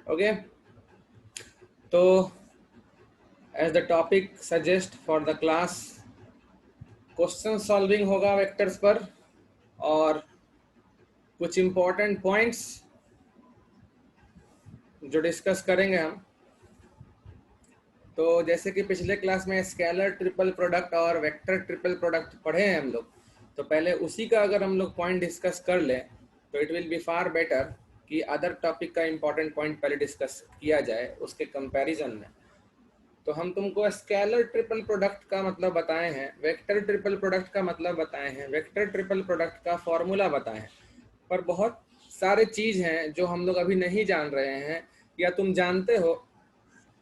Okay, तो as the topic suggest for the class, question solving होगा vectors पर और कुछ इम्पोर्टेंट पॉइंट्स जो डिस्कस करेंगे हम। तो जैसे कि पिछले क्लास में स्केलर ट्रिपल प्रोडक्ट और वेक्टर ट्रिपल प्रोडक्ट पढ़े हैं हम लोग, तो पहले उसी का अगर हम लोग पॉइंट डिस्कस कर लें तो it will be far better कि अदर टॉपिक का इम्पोर्टेंट पॉइंट पहले डिस्कस किया जाए उसके कंपैरिजन में। तो हम तुमको स्केलर ट्रिपल प्रोडक्ट का मतलब बताए हैं, वेक्टर ट्रिपल प्रोडक्ट का मतलब बताए हैं, वेक्टर ट्रिपल प्रोडक्ट का फॉर्मूला बताए हैं, पर बहुत सारे चीज़ हैं जो हम लोग अभी नहीं जान रहे हैं, या तुम जानते हो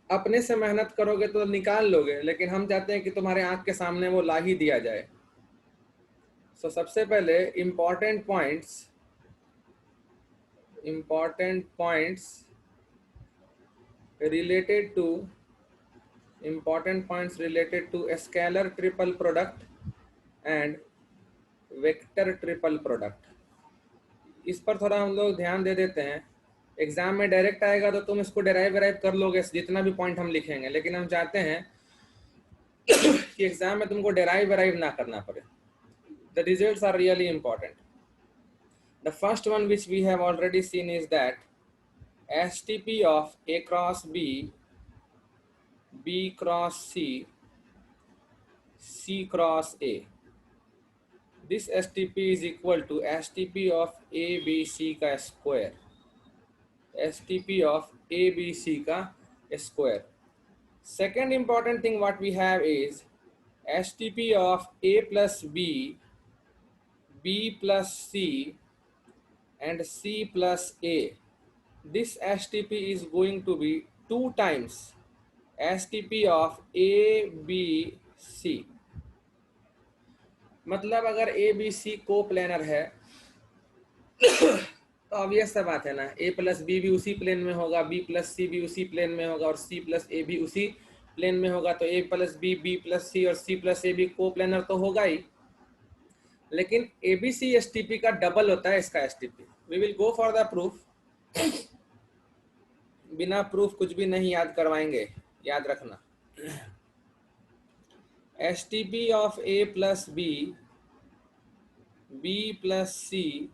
अपने से मेहनत करोगे तो निकाल लोगे, लेकिन हम चाहते हैं कि तुम्हारे आंख के सामने वो ला ही दिया जाए। सो सबसे पहले important points related to scalar triple product and vector triple product, इस पर थोड़ा हम लोग ध्यान दे देते हैं। एग्जाम में डायरेक्ट आएगा तो तुम इसको डेराइव कर लोगे जितना भी पॉइंट हम लिखेंगे, लेकिन हम चाहते हैं कि एग्जाम में तुमको डेराइव ना करना पड़े। The results are really important. The first one which we have already seen is that STP of A cross B, B cross C, C cross A. This STP is equal to STP of ABC का square. STP of ABC का square. Second important thing what we have is STP of A plus B, B plus C, and C plus A. This STP is going to be 2 times STP of A, B, C. मतलब अगर A, B, C को planar है तो obvious सा बात है ना, A plus B भी उसी प्लेन में होगा, B प्लस सी भी उसी प्लेन में होगा और C प्लस ए भी उसी प्लेन में होगा, तो A plus B, B plus C और C प्लस ए भी को प्लेनर तो होगा ही। लेकिन ABC STP का डबल होता है इसका STP। We will go for the proof, बिना प्रूफ कुछ भी नहीं याद करवाएंगे, याद रखना। STP of A plus B, B plus C,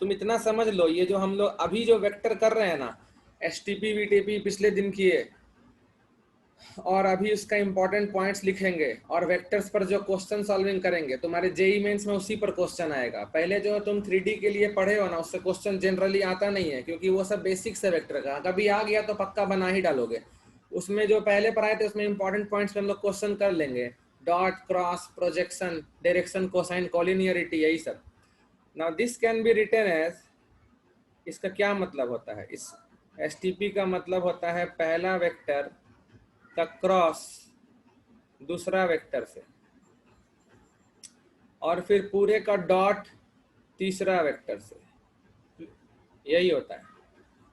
तुम इतना समझ लो, ये जो हम लोग अभी जो वेक्टर कर रहे हैं ना, STP VTP पिछले दिन किए और अभी उसका इंपॉर्टेंट पॉइंट्स लिखेंगे और वेक्टर्स पर जो क्वेश्चन सॉल्विंग करेंगे, तुम्हारे जेई मेंस में उसी पर क्वेश्चन आएगा। पहले जो तुम 3D के लिए पढ़े हो ना, उससे क्वेश्चन जनरली आता नहीं है, क्योंकि वो सब बेसिक्स है वेक्टर का। कभी आ गया तो पक्का बना ही डालोगे। उसमें जो पहले पढ़ाए थे उसमें इंपॉर्टेंट पॉइंट्स पे हम लोग क्वेश्चन कर लेंगे, dot, cross, projection, direction, cosine, collinearity, यही सब। Now this can be written as, इसका क्या मतलब होता है? इस STP का मतलब होता है पहला वेक्टर का क्रॉस दूसरा वेक्टर से, और फिर पूरे का डॉट तीसरा वेक्टर से, यही होता है।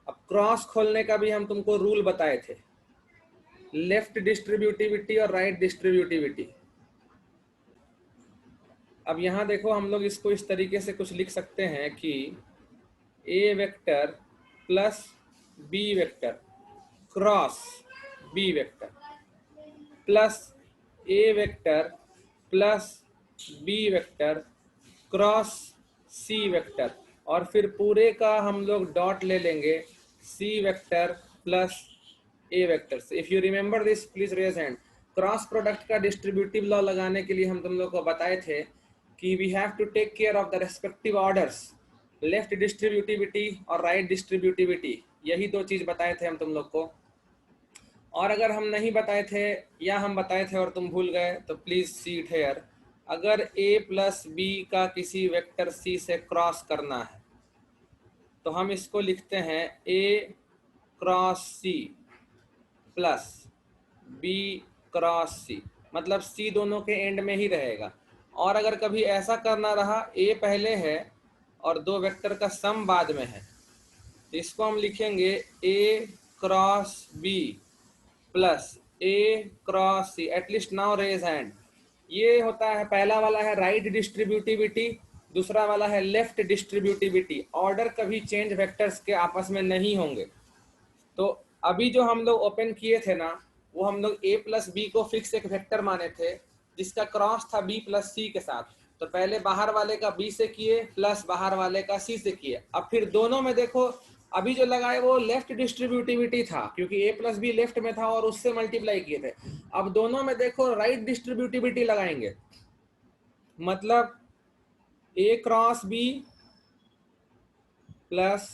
अब क्रॉस खोलने का भी हम तुमको रूल बताए थे, लेफ्ट डिस्ट्रीब्यूटिविटी और राइट डिस्ट्रीब्यूटिविटी। अब यहाँ देखो, हम लोग इसको इस तरीके से कुछ लिख सकते हैं कि A vector plus B vector cross B vector plus A vector plus B vector cross C vector, और फिर पूरे का हम लोग डॉट ले लेंगे C vector plus A vector से। If you remember this please raise hand. Cross product का डिस्ट्रीब्यूटिव लॉ लगाने के लिए हम तुम लोग को बताए थे कि we have to take care of the respective orders, left distributivity और राइट डिस्ट्रीब्यूटिविटी। यही दो चीज बताए थे हम तुम लोग को। और अगर हम नहीं बताए थे या हम बताए थे और तुम भूल गए तो प्लीज सी इट हेयर। अगर A प्लस B का किसी वेक्टर C से क्रॉस करना है तो हम इसको लिखते हैं A cross C plus B cross C, मतलब C दोनों के एंड में ही रहेगा। और अगर कभी ऐसा करना रहा A पहले है और दो वेक्टर का सम बाद में है, तो इसको हम लिखेंगे A cross B plus A cross C। At least now raise hand. ये होता है, पहला वाला है राइट डिस्ट्रीब्यूटिविटी, दूसरा वाला है लेफ्ट डिस्ट्रीब्यूटिविटी। ऑर्डर कभी चेंज वेक्टर्स के आपस में नहीं होंगे। तो अभी जो हम लोग ओपन किए थे ना, वो हम लोग a प्लस बी को फिक्स एक वेक्टर माने थे जिसका क्रॉस था b प्लस सी के साथ। तो पहले बाहर वाले का b से किए प्लस बाहर वाले का c से किए। अब फिर दोनों में देखो, अभी जो लगाए वो लेफ्ट डिस्ट्रीब्यूटिविटी था क्योंकि a प्लस बी लेफ्ट में था और उससे मल्टीप्लाई किए थे। अब दोनों में देखो राइट डिस्ट्रीब्यूटिविटी लगाएंगे, मतलब a cross b plus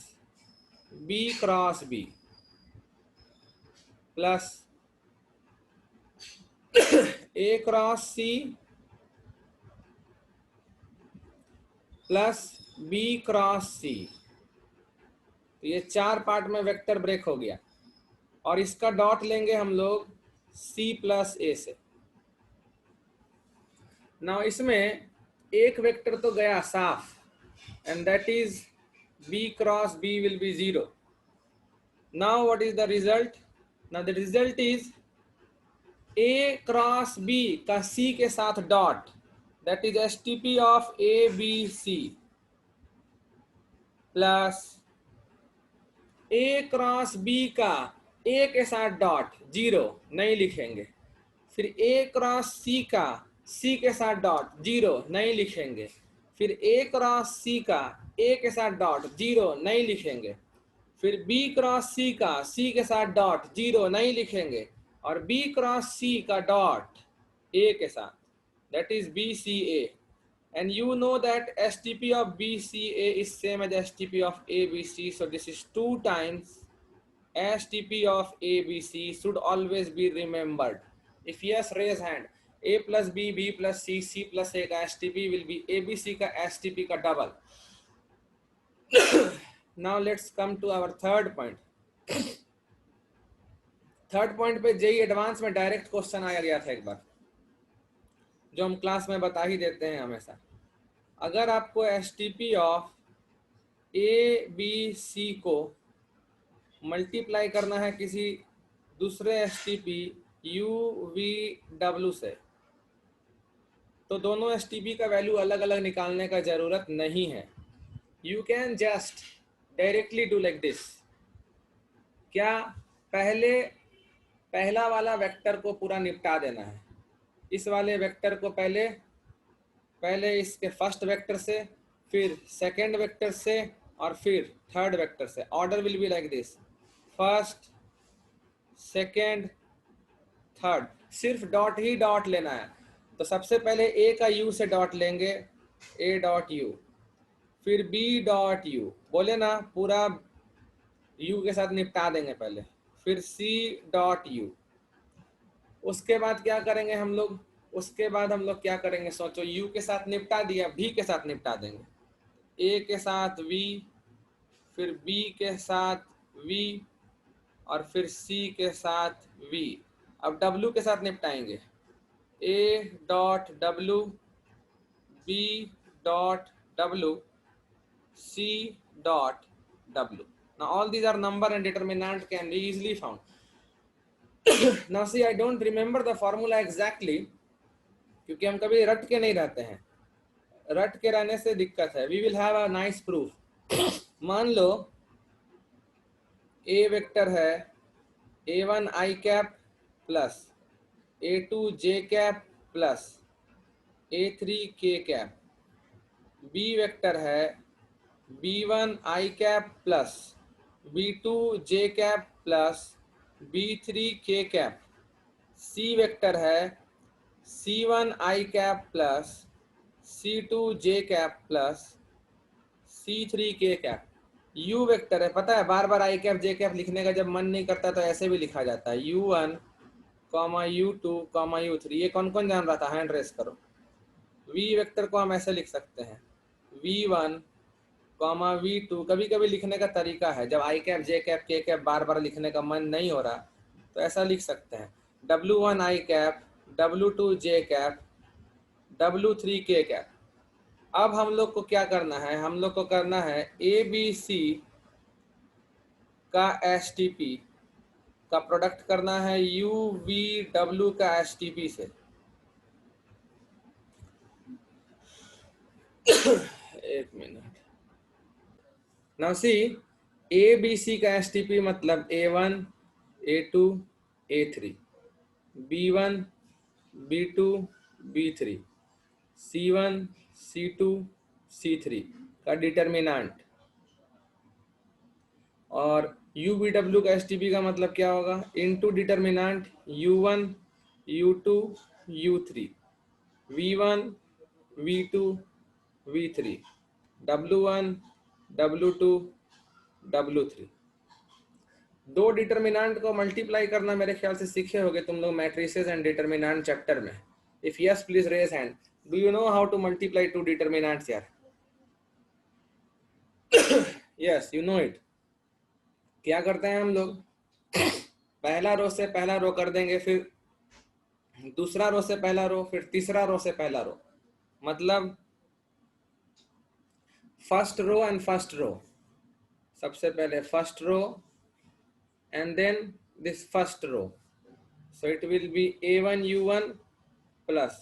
b cross b plus a cross c plus b cross c। तो ये 4 पार्ट में वेक्टर ब्रेक हो गया और इसका डॉट लेंगे हम लोग c प्लस a से। नाउ इसमें एक वेक्टर तो गया साफ, and that is b cross b will be 0। Now what is the result? Now the result is a cross b का c के साथ dot, that is STP of ABC plus a cross b का a के साथ dot 0 नहीं लिखेंगे, फिर a cross c का c के साथ डॉट 0 नहीं लिखेंगे, फिर a क्रॉस c का a के साथ डॉट 0 नहीं लिखेंगे, फिर b क्रॉस c का c के साथ डॉट 0 नहीं लिखेंगे, और b क्रॉस c का डॉट a के साथ, that is BCA, and you know that STP of BCA is same as STP of ABC, so this is 2 times STP of ABC should always be remembered. If yes, raise hand. A plus B, B plus C, C plus A का STP will be ABC का STP का double. Now let's come to our third point. Third point पे JEE advance में direct question आया गया था एक बार, जो हम क्लास में बता ही देते हैं हमेशा। अगर आपको STP ऑफ ABC को मल्टीप्लाई करना है किसी दूसरे STP UVW से, तो दोनों STP का वैल्यू अलग अलग निकालने का जरूरत नहीं है। You can just directly do like this. क्या पहला वाला वेक्टर को पूरा निपटा देना है। इस वाले वेक्टर को पहले इसके फर्स्ट वेक्टर से, फिर सेकेंड वेक्टर से, और फिर थर्ड वेक्टर से। Order will be like this, first, second, third. सिर्फ डॉट ही डॉट लेना है। तो सबसे पहले ए का यू से डॉट लेंगे, ए डॉट यू, फिर बी डॉट यू, बोले ना पूरा यू के साथ निपटा देंगे पहले, फिर सी डॉट यू। उसके बाद क्या करेंगे हम लोग? उसके बाद हम लोग क्या करेंगे सोचो, u के साथ निपटा दिया, v के साथ निपटा देंगे। a के साथ v, फिर b के साथ v, और फिर c के साथ v। अब w के साथ निपटाएंगे, a dot w, b dot w, c dot w। Now all these are number and determinant can be easily found. Now see, I don't remember the formula exactly, क्योंकि हम कभी रट के नहीं रहते हैं। रट के रहने से दिक्कत है। We will have a nice proof. मान लो ए वेक्टर है a1 i cap plus a2 j cap plus a3 k cap. B vector है b1 i cap plus b2 j cap plus b3 k cap. C vector है c1 i cap plus c2 j cap plus c3 k cap. u vector है, पता है बार बार i cap j cap लिखने का जब मन नहीं करता तो ऐसे भी लिखा जाता है, u1 u2 u3। ये कौन कौन जान रहा था? हैंड रेस करो। v वेक्टर को हम ऐसे लिख सकते हैं, v1 v2। कभी कभी लिखने का तरीका है, जब i cap j cap k cap बार बार लिखने का मन नहीं हो रहा तो ऐसा लिख सकते हैं, w1 i cap, w2 j cap, w3 k cap. अब हम लोग को क्या करना है? हम लोग को करना है ABC का STP का प्रोडक्ट करना है UVW का STP से। एक minute. Now see, A B C का एसटीपी मतलब A1 A2 A3, B1 B2 B3, C1 C2 C3 का डिटर्मिनेंट। और UVW का एसटीपी का मतलब क्या होगा? Into determinant U1 U2 U3, V1 V2 V3, W1 W2 W3। दो डिटर्मिनेंट को मल्टीप्लाई करना मेरे ख्याल से सीखे होगे तुम लोग मैट्रिसेस एंड डिटर्मिनेंट चैप्टर में। If yes please raise hand. Do you know how to multiply two determinants यार? Yes you know it. क्या करते हैं हम लोग? पहला रो से पहला रो कर देंगे, फिर दूसरा रो से पहला रो, फिर तीसरा रो से पहला रो, मतलब first row and first row. सबसे पहले first row and then this first row, so it will be A1 U1 plus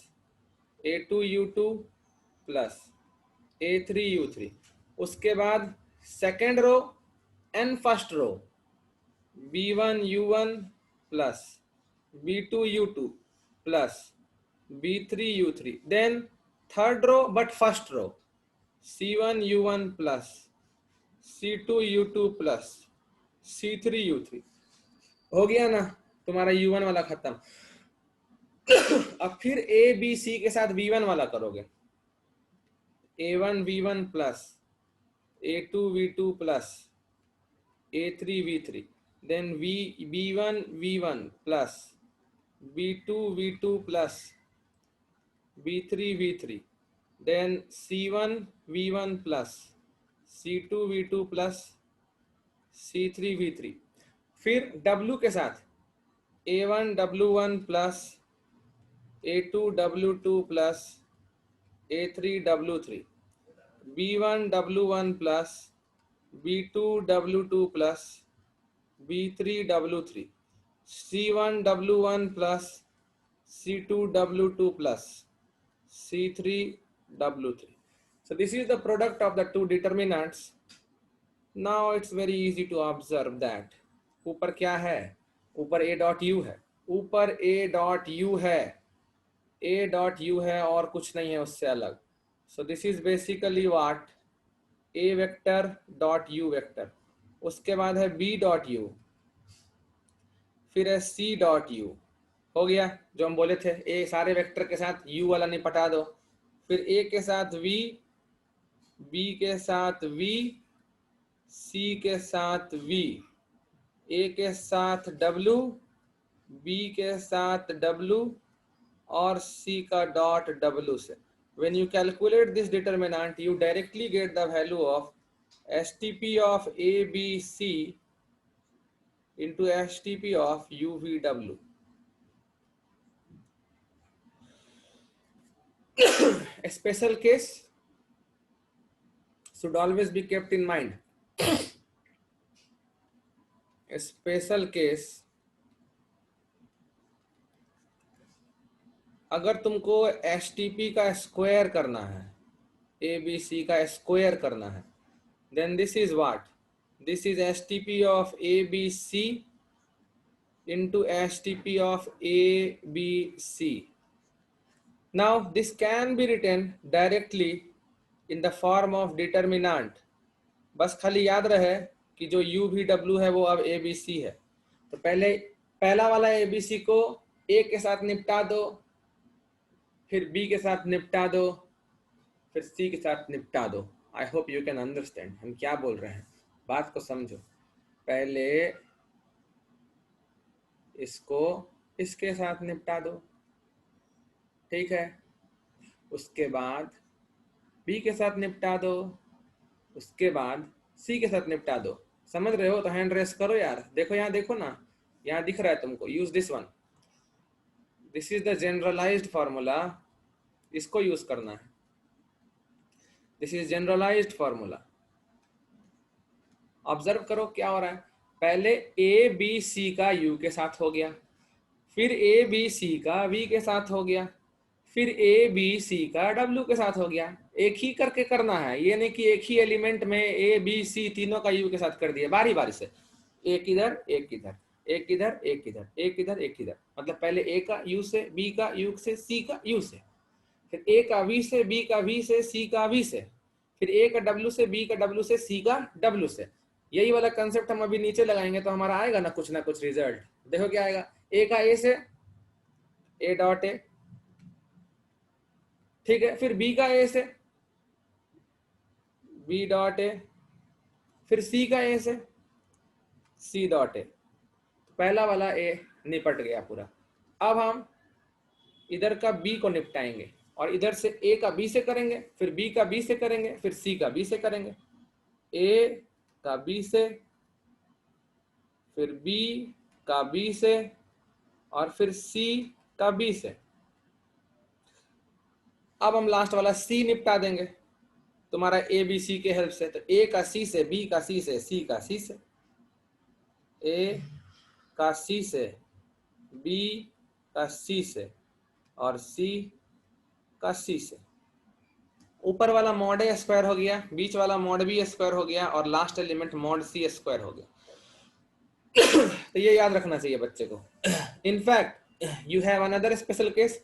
A2 U2 plus A3 U3। उसके बाद second row and first row B1 U1 plus B2 U2 plus B3 U3, then third row but first row C1 U1 plus C2 U2 plus C3 U3। हो गया ना तुम्हारा U1 वाला खत्म। अब फिर A B C के साथ V1 वाला करोगे। A1 V1 plus A2 V2 plus A3 V3, then B1 V1 plus B2 V2 plus B3 V3, then C1 V1 plus C2 V2 plus C3 V3। फिर W के साथ A1 W1 plus A2 W2 plus A3 W3, B1 W1 plus B2 W2 plus B3 W3, C1 W1 plus C2 W2 plus C3 W3। So this is the product of the two determinants. Now it's very easy to observe that ऊपर क्या है? ऊपर A dot U है, ऊपर A dot U है, A dot U है और कुछ नहीं है उससे अलग। So this is basically what A vector dot U vector। उसके बाद है B dot U, फिर है C dot U। हो गया जो हम बोले थे, A सारे वेक्टर के साथ U वाला निपटा दो, फिर A के साथ V, B के साथ V, C के साथ V, A के साथ W, B के साथ W और C का डॉट W से। When you calculate this determinant, you directly get the value of STP of ABC into STP of UVW। A special case should always be kept in mind। A special case, अगर तुमको STP का square करना है, ABC का square करना है, then this is what? This is STP of ABC into STP of ABC। Now this can be written directly in the form of determinant। बस खाली याद रहे कि जो UVW है वो अब ABC है। तो पहले पहला वाला ABC को A के साथ निपटा दो, फिर B के साथ निपटा दो, फिर C के साथ निपटा दो। आई होप यू कैन अंडरस्टैंड हम क्या बोल रहे हैं, बात को समझो। पहले इसको इसके साथ निपटा दो, ठीक है, उसके बाद B के साथ निपटा दो, उसके बाद C के साथ निपटा दो। समझ रहे हो तो हैंड रेस करो यार। देखो यहाँ, देखो ना, यहाँ दिख रहा है तुमको। Use this one, this is the generalised formula, इसको यूज करना है। This is generalised formula. Observe करो क्या हो रहा है। पहले ए बी सी का यू के साथ हो गया, फिर ए बी सी का वी के साथ हो गया, फिर ए बी सी का डब्ल्यू के साथ हो गया। एक ही करके करना है, ये नहीं कि एक ही एलिमेंट में ए बी सी तीनों का यू के साथ कर दिया, बारी बारी से, एक इधर एक इधर, एक इधर एक इधर, एक इधर एक इधर। मतलब पहले ए का यू से, बी का यू से, सी का यू से, फिर ए का वी से, बी का वी से, सी का वी से, फिर ए का डब्ल्यू से, बी का डब्ल्यू से, सी का डब्ल्यू से। यही वाला कंसेप्ट हम अभी नीचे लगाएंगे तो हमारा आएगा ना कुछ रिजल्ट। देखो क्या आएगा, ए का ए से, ए डॉट ए, ठीक है। फिर बी का ए से, बी डॉट ए, फिर सी का ए से, सी डॉट ए। पहला वाला ए निपट गया पूरा। अब हम इधर का बी को निपटाएंगे और इधर से ए का बी से करेंगे, फिर बी का बी से करेंगे, फिर सी का बी से करेंगे। ए का बी से, फिर बी का बी से, और फिर सी का बी से। अब हम लास्ट वाला सी निपटा देंगे तुम्हारा ए बी सी के हेल्प से। तो ए का सी से, बी का सी से, सी का सी से, ए का सी से, बी का सी से, और सी का सी से। ऊपर वाला मॉड ए स्क्वायर हो गया, बीच वाला मॉड बी स्क्वायर हो गया, और last element mod C square हो गया। तो ये याद रखना चाहिए बच्चे को। In fact you have another special case,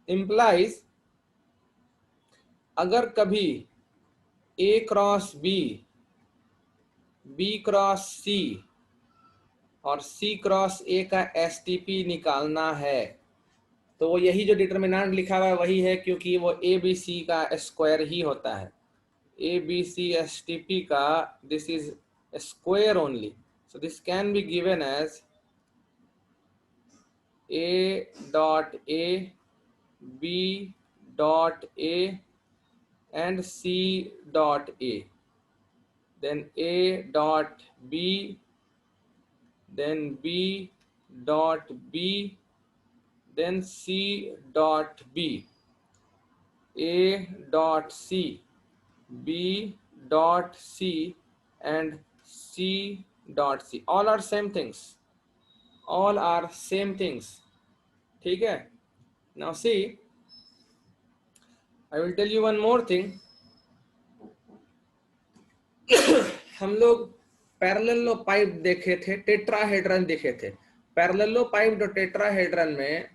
implies अगर कभी A cross B, B cross C और सी क्रॉस ए का एसटीपी निकालना है, तो वो यही जो डिटर्मिनेंट लिखा हुआ है वही है, क्योंकि वो ए बी सी का स्क्वायर ही होता है। A B C S T P का this is square only, so this can be given as A dot A, B dot A and C dot A, then A dot B, then B dot B, then C dot B, A dot C, B dot C, and C dot C. All are same things. All are same things. ठीक है? Now see, I will tell you one more thing. हम लोग पैरेललो pipe देखे थे, tetrahedron देखे थे। पैरेललो pipe और tetrahedron में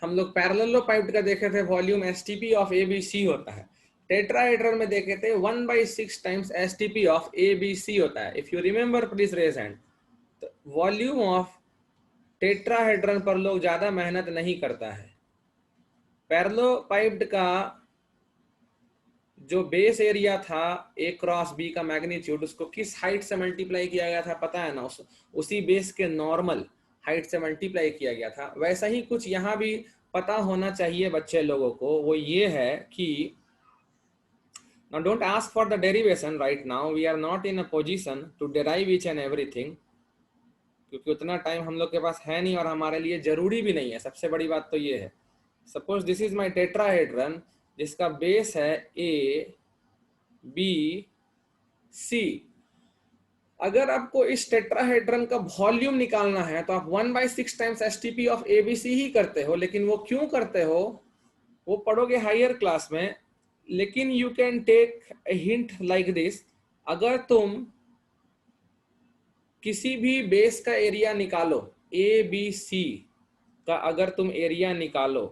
हम लोग पैरेललो पाइप का देखे थे वॉल्यूम एसटीपी ऑफ एबीसी होता है। टेट्राहेड्रन में देखे थे 1/6 टाइम्स एसटीपी ऑफ एबीसी होता है। If you remember please raise hand. तो वॉल्यूम ऑफ टेट्राहेड्रन पर लोग ज्यादा मेहनत नहीं करता है। पैरेललो पाइप्ड का जो बेस एरिया था ए क्रॉस बी का मैग्नीट्यूड, उसको किस हाइट से मल्टीप्लाई किया गया था पता है ना? उसी बेस के नॉर्मल हाइट से मल्टीप्लाई किया गया था। वैसा ही कुछ यहाँ भी पता होना चाहिए बच्चे लोगों को। वो ये है कि now don't ask for the derivation right now, we are not in a position to derive each and everything, क्योंकि उतना टाइम हम लोग के पास है नहीं और हमारे लिए जरूरी भी नहीं है। सबसे बड़ी बात तो ये है, suppose this is my tetrahedron जिसका बेस है ए बी सी। अगर आपको इस टेट्राहेड्रन का वॉल्यूम निकालना है तो आप 1/6 टाइम्स एसटीपी ऑफ एबीसी ही करते हो। लेकिन वो क्यों करते हो वो पढ़ोगे हायर क्लास में। लेकिन you can take a hint like this, अगर तुम किसी भी बेस का एरिया निकालो, ए बी सी का अगर तुम एरिया निकालो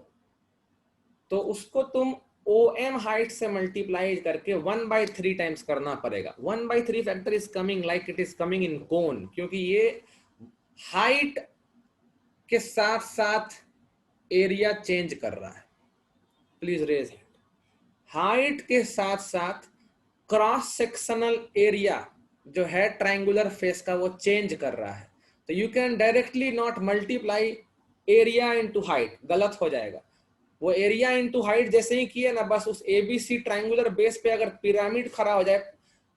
तो उसको तुम OM हाइट से मल्टीप्लाई करके 1/3 टाइम्स करना पड़ेगा। 1/3 factor is coming like it is coming in cone, क्योंकि ये हाइट के साथ साथ एरिया चेंज कर रहा है। Please raise hand. हाइट के साथ साथ क्रॉस सेक्शनल एरिया जो है ट्रायंगुलर फेस का वो चेंज कर रहा है। तो you can directly not multiply area into height, गलत हो जाएगा। वो एरिया इनटू हाइट जैसे ही किए ना, बस उस एबीसी ट्रायंगुलर बेस पे अगर पिरामिड खड़ा हो जाए,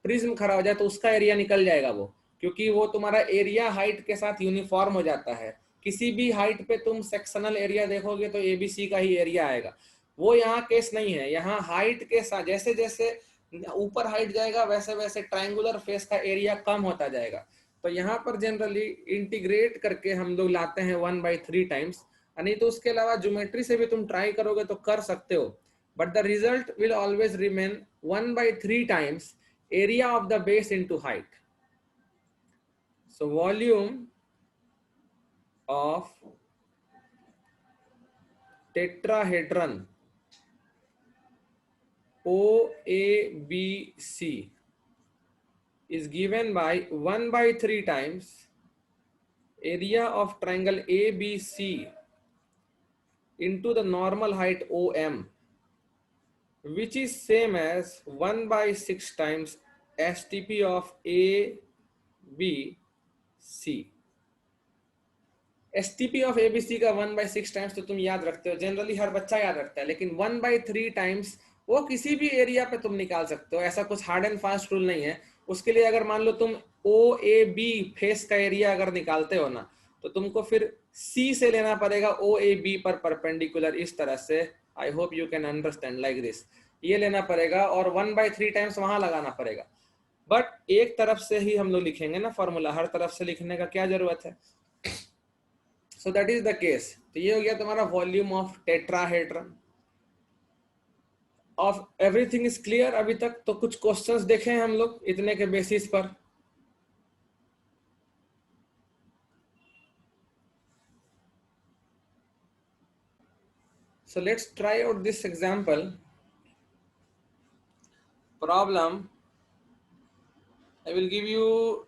प्रिज्म खड़ा हो जाए तो उसका एरिया निकल जाएगा वो, क्योंकि वो तुम्हारा एरिया हाइट के साथ यूनिफॉर्म हो जाता है। किसी भी हाइट पे तुम सेक्शनल एरिया देखोगे तो एबीसी का ही एरिया आएगा। वो यहाँ केस नहीं है। यहाँ हाइट के साथ जैसे जैसे ऊपर हाइट जाएगा वैसे वैसे ट्रायंगुलर फेस का एरिया कम होता जाएगा। तो यहाँ पर जनरली इंटीग्रेट करके हम लोग लाते हैं 1/3 टाइम्स। नहीं तो उसके अलावा ज्योमेट्री से भी तुम ट्राई करोगे तो कर सकते हो, but the result will always remain 1/3 times area of the base into height. So volume of tetrahedron OABC is given by 1/3 times area of triangle ABC into the normal height OM, which is same as 1/6 times STP of ABC. STP of ABC का 1/6 times तो तुम याद रखते हो, generally हर बच्चा याद रखता है, लेकिन 1/3 टाइम्स वो किसी भी एरिया पे तुम निकाल सकते हो, ऐसा कुछ हार्ड एंड फास्ट रूल नहीं है. उसके लिए अगर मान लो तुम OAB फेस का एरिया अगर निकालते हो ना, तो तुमको फिर C से लेना पड़ेगा OAB पर परपेंडिकुलर, इस तरह से. आई hope you can understand like this. ये लेना पड़ेगा और 1/3 टाइम्स वहां लगाना पड़ेगा. बट एक तरफ से ही हम लोग लिखेंगे ना फॉर्मूला, हर तरफ से लिखने का क्या जरूरत है. So that is the case. तो ये हो गया तुम्हारा volume of tetrahedron. Of everything is clear अभी तक. तो कुछ क्वेश्चंस देखें हम लोग इतने के बेसिस पर. So let's try out this example problem. I will give you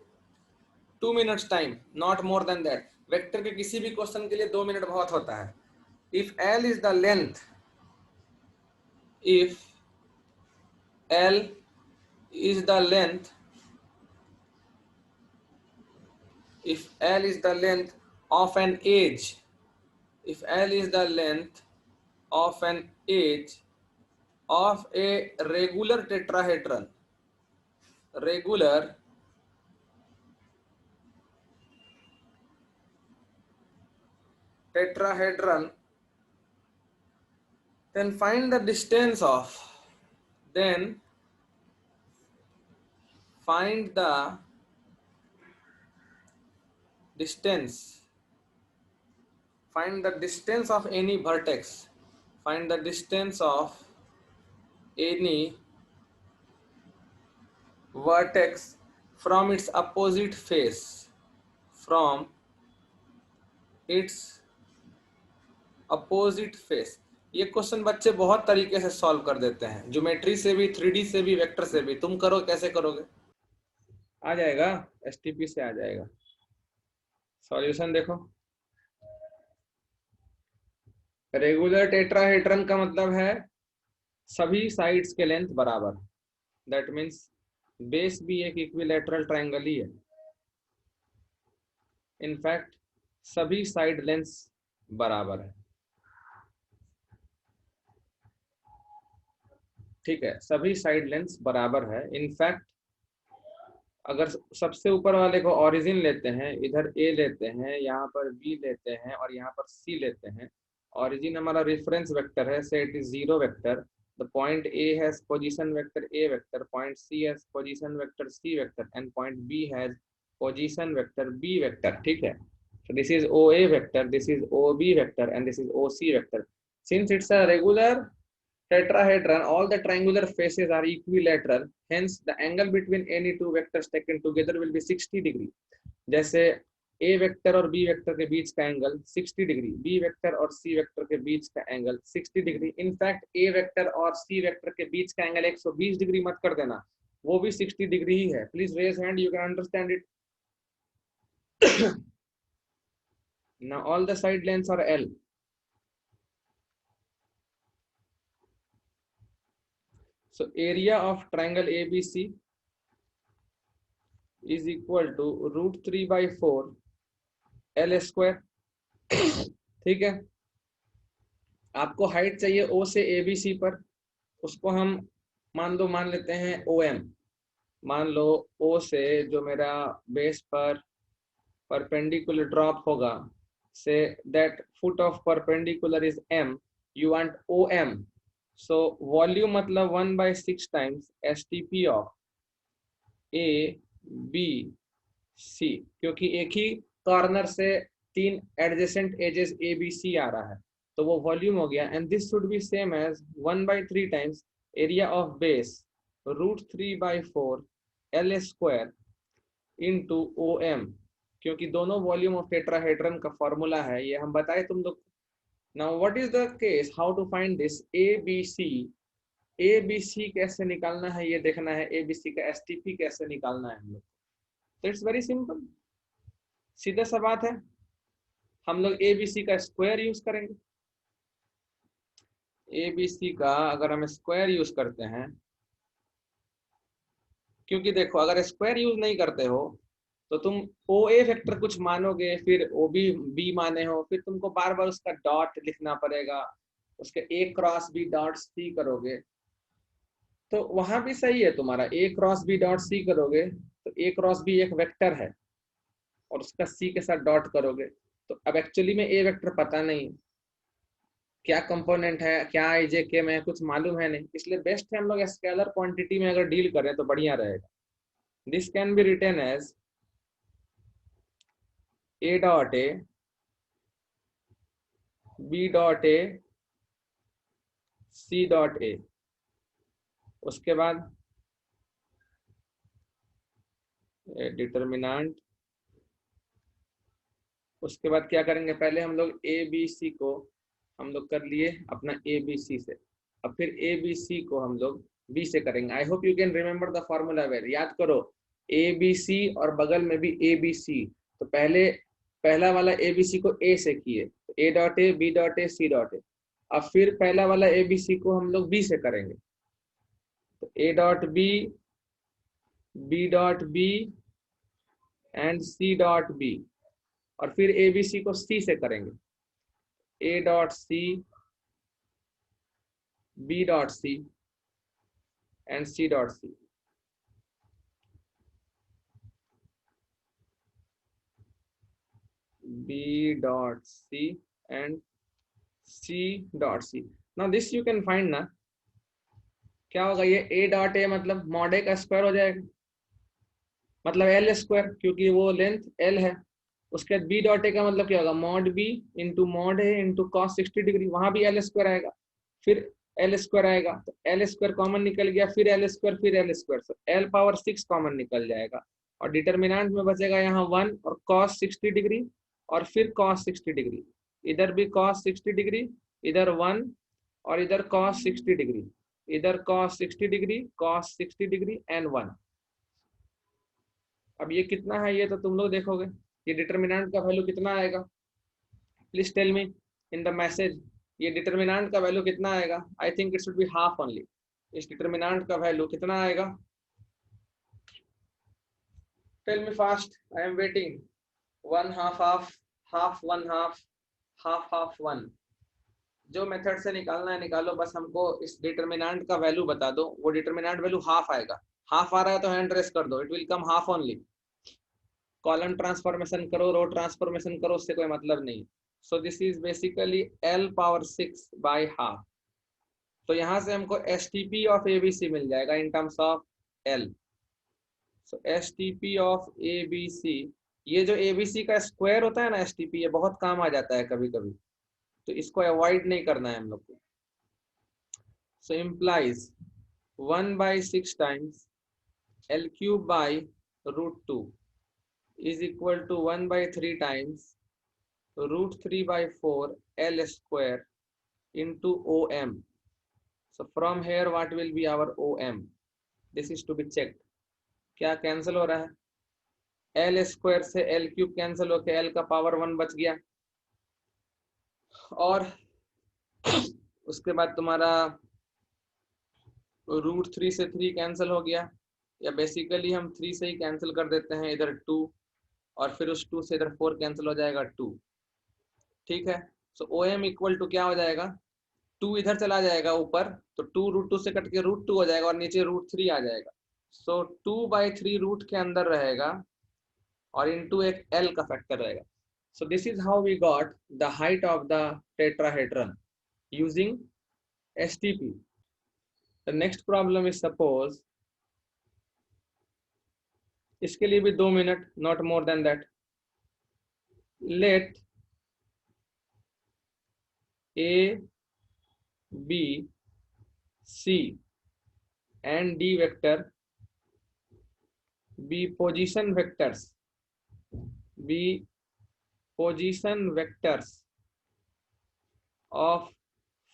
2 minutes time, not more than that. Vector के किसी भी क्वेश्चन के लिए 2 मिनट बहुत होता है. If L is the length, if L is the length, if L is the length of an edge, if L is the length of an edge of a regular tetrahedron, regular tetrahedron, then find the distance of, then find the distance, find the distance of any vertex, find the distance of any vertex from its opposite face, from its opposite face. ये question बच्चे बहुत तरीके से solve कर देते हैं, geometry से भी, 3D से भी, वेक्टर से भी. तुम करो, कैसे करोगे? आ जाएगा, STP से आ जाएगा. सॉल्यूशन देखो. रेगुलर टेट्राहेड्रन का मतलब है सभी साइड्स के लेंथ बराबर. दैट मीन्स बेस भी एक इक्विलैटरल ट्रायंगल ही है. इनफैक्ट सभी साइड लेंथ्स बराबर है. ठीक है, सभी साइड लेंथ्स बराबर है. इनफैक्ट अगर सबसे ऊपर वाले को ओरिजिन लेते हैं, इधर A लेते हैं, यहाँ पर B लेते हैं और यहाँ पर C लेते हैं. ओरिजिन हमारा रेफरेंस वेक्टर है, से it is 0 vector. The point A has position vector A vector, point C has position vector C vector and point B has position vector B vector. ठीक है. So this is OA vector, this is OB vector and this is OC vector. Since it's a regular tetrahedron, all the triangular faces are equilateral, hence the angle between any two vectors taken together will be 60 degree. जैसे A vector और B vector के बीच का angle 60 degree, B vector और C vector के बीच का angle 60 degree. In fact A vector और C vector के बीच का एंगल 120 डिग्री मत कर देना, वो भी 60 डिग्री ही है. Please raise hand, you can understand it. Now all the side lengths are L. So area of triangle ABC is equal to √3/4 L square. ठीक है. आपको हाइट चाहिए O से ABC पर, उसको हम मान लेते हैं OM. मान लो O से जो मेरा बेस पर परपेंडिकुलर ड्रॉप होगा, say that foot of perpendicular is M, you want OM. So volume मतलब 1/6 टाइम्स STP ऑफ ABC, क्योंकि एक ही कॉर्नर से तीन adjacent edges A B C आ रहा है, तो वो वॉल्यूम हो गया। And this should be same as 1/3 times area of base √3/4 L square into O M, क्योंकि दोनों वॉल्यूम ऑफ टेट्राहेड्रन का फॉर्मूला है, ये हम बताए तुम लोग। Now what is the case, how to find this A B C. A B C कैसे निकालना है ये देखना है, ए बी सी का एसटीपी कैसे निकालना है हम लोग। तो इट्स वेरी सिंपल, सीधा सा बात है, हम लोग ए बी सी का स्क्वायर यूज करेंगे। ए बी सी का अगर हम स्क्वायर यूज करते हैं, क्योंकि देखो अगर स्क्वायर यूज नहीं करते हो तो तुम ओ ए फैक्टर कुछ मानोगे, फिर ओ बी बी माने हो, फिर तुमको बार बार उसका डॉट लिखना पड़ेगा, उसके ए क्रॉस बी डॉट सी करोगे, तो वहां भी सही है तुम्हारा, ए क्रॉस बी डॉट सी करोगे तो ए क्रॉस बी एक वेक्टर है और उसका सी के साथ डॉट करोगे, तो अब एक्चुअली में ए वेक्टर पता नहीं क्या कंपोनेंट है, क्या आई जे के में कुछ मालूम है नहीं, इसलिए बेस्ट है हम लोग स्केलर क्वांटिटी में अगर डील करें तो बढ़िया रहेगा। This can be written as A dot A B dot A C dot A, उसके बाद डिटर्मिनेंट, उसके बाद क्या करेंगे, पहले हम लोग ए बी सी को हम लोग कर लिए अपना ए बी सी से, अब फिर ए बी सी को हम लोग बी से करेंगे। आई hope you can remember the formula well, याद करो ए बी सी और बगल में भी ए बी सी, तो पहले पहला वाला ए बी सी को ए से किए, A dot A B dot A C dot A, अब फिर पहला वाला ए बी सी को हम लोग बी से करेंगे, तो A dot B B dot B and C dot B, और फिर ए बी सी को सी से करेंगे, A dot C B dot C and C dot C. B dot C and C dot C. Now this you can find ना, क्या होगा ये A dot A मतलब मॉड A का square हो जाएगा, मतलब L स्क्वायर, क्योंकि वो लेंथ L है। उसके बाद B डॉट A का मतलब क्या होगा, mod B into mod A into cos 60 degree, वहां भी L स्क्वायर आएगा, फिर L स्क्वायर आएगा, तो L स्क्वायर कॉमन निकल गया, फिर L स्क्वायर, फिर L स्क्वायर, तो L पावर 6 कॉमन निकल जाएगा, और डिटर्मिनेंट में बचेगा यहाँ 1 और कॉस 60 डिग्री और फिर कॉस 60 डिग्री, इधर भी कॉस 60 डिग्री, इधर 1 और इधर कॉस 60 डिग्री, इधर cos 60 degree, cos 60 degree and 1। अब ये कितना है ये तो तुम लोग देखोगे, ये डिटर्मिनेंट का वैल्यू कितना आएगा, please tell me in the message, ये डिटर्मिनेंट का वैल्यू कितना आएगा, I think it should be half only, इस डिटर्मिनेंट का वैल्यू कितना आएगा, tell me fast, I am waiting. 1 half half, half 1 half, half half 1, जो मेथड से निकालना है निकालो, बस हमको इस डिटर्मिनेंट का वैल्यू बता दो, वो डिटर्मिनेंट वैल्यू हाफ आएगा, हाफ आ रहा है तो हैंड रेस कर दो, it will come half only, column transformation करो, रो ट्रांसफॉर्मेशन करो, उससे कोई मतलब नहीं। सो this is basically L power 6 by half, तो यहाँ से हमको STP ऑफ ABC मिल जाएगा in terms of L। So STP of ABC, ये जो ABC का स्क्वायर होता है ना STP, ये बहुत काम आ जाता है कभी कभी, तो इसको अवॉइड नहीं करना है हम लोग को। So implies 1/6 times L cube by √2 is equal to 1/3 times √3/4 L square into OM. So from here what will be our OM? This is to be checked. क्या कैंसिल हो रहा है, L स्क्वायर से L क्यूब कैंसिल होके L का power 1 बच गया, और उसके बाद तुम्हारा √3 से 3 कैंसिल हो गया, या बेसिकली हम 3 से ही कैंसिल कर देते हैं, इधर 2 और फिर उस 2 से इधर 4 कैंसिल हो जाएगा 2, ठीक है। सो OM इक्वल टू क्या हो जाएगा, 2 इधर चला जाएगा ऊपर, तो 2 √2 से कट के √2 हो जाएगा और नीचे √3 आ जाएगा, सो 2/3 रूट के अंदर रहेगा और इनटू एक L का फैक्टर रहेगा। So this is how we got the height of the tetrahedron using STP। The next problem is suppose, इसके लिए भी 2 minute, not more than that, let A, B, C and D vector be position vectors of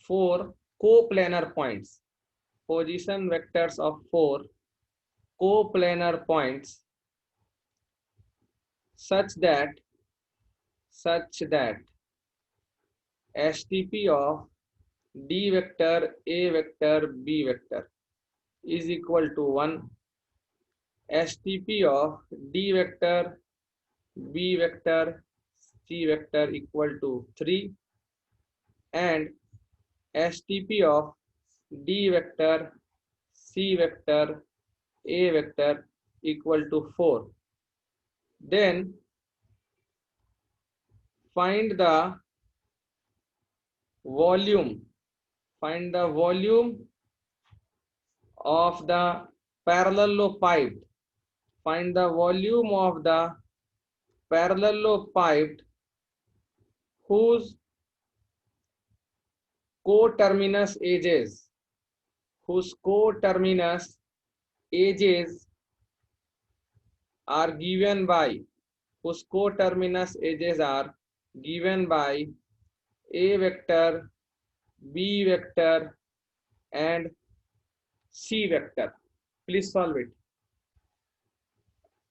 4 coplanar points. Position vectors of 4 coplanar points such that STP of D vector, A vector, B vector is equal to 1. STP of D vector, B vector, C vector equal to 3 and STP of D vector, C vector, A vector equal to 4. Then find the volume of the parallelopiped. Find the volume of the parallelopiped whose coterminous edges are given by A vector, B vector and C vector. Please solve it.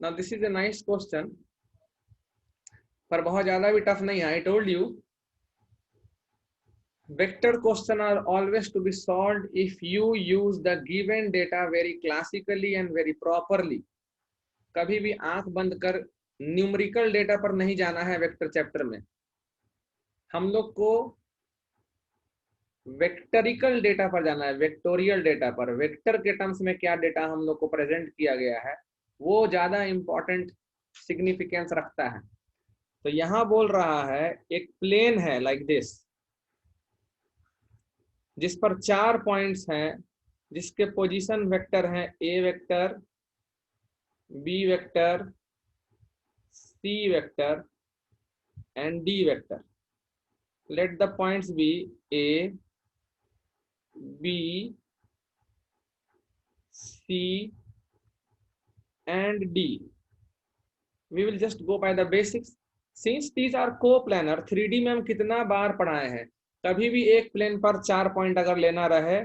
Now this is a nice question, पर बहुत ज्यादा भी tough नहीं है. I told you vector question are always to be solved if you use the given data very classically and very properly. कभी भी आंख बंद कर न्यूमेरिकल डेटा पर नहीं जाना है. वेक्टर चैप्टर में हम लोग को वेक्टरिकल डेटा पर जाना है, वेक्टोरियल डेटा पर. वेक्टर के टर्म्स में क्या डेटा हम लोग को प्रेजेंट किया गया है वो ज्यादा इंपॉर्टेंट सिग्निफिकेंस रखता है. तो यहां बोल रहा है एक प्लेन है लाइक दिस, जिस पर 4 पॉइंट्स हैं, जिसके पोजीशन वेक्टर हैं A vector, B vector, C vector and D vector. Let the points B A, B, C and D. We will just go by the basics. Since these are coplanar, 3D में हम कितना बार पढ़ाए हैं, कभी भी एक plane पर 4 point अगर लेना रहे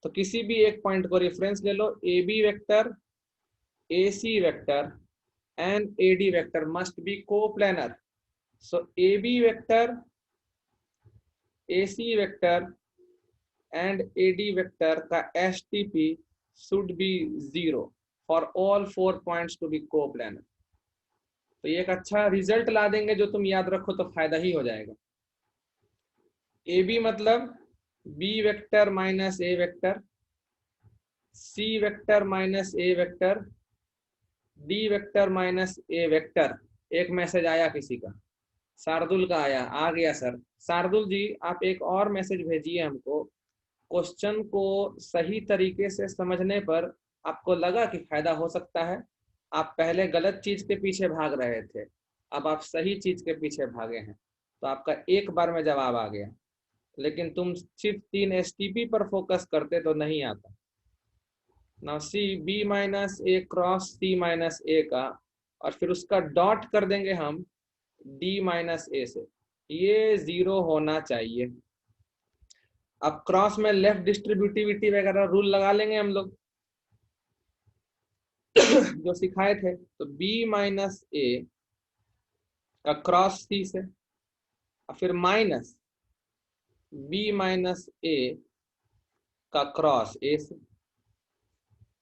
तो किसी भी एक पॉइंट को रेफरेंस ले लो. AB vector, AC vector and AD vector must be coplanar. So AB vector, AC vector and AD vector का STP should be 0 for all 4 points to be coplanar. तो ये एक अच्छा रिजल्ट ला देंगे जो तुम याद रखो तो फायदा ही हो जाएगा. AB मतलब B vector minus A vector, C vector minus A vector, D vector minus A vector. एक मैसेज आया किसी का, शार्दुल का आया. आ गया सर. शार्दुल जी आप एक और मैसेज भेजिए हमको. क्वेश्चन को सही तरीके से समझने पर आपको लगा कि फायदा हो सकता है. आप पहले गलत चीज के पीछे भाग रहे थे, अब आप सही चीज के पीछे भागे हैं, तो आपका एक बार में जवाब आ गया. लेकिन तुम सिर्फ 3 STP पर फोकस करते तो नहीं आता. Now see B minus A cross C minus A का, और फिर उसका डॉट कर देंगे हम D माइनस A से. ये 0 होना चाहिए. अब क्रॉस में लेफ्ट डिस्ट्रीब्यूटिविटी वगैरह रूल लगा लेंगे हम लोग जो सिखाए थे. तो B माइनस A का क्रॉस C से, और फिर माइनस B माइनस A का क्रॉस A से,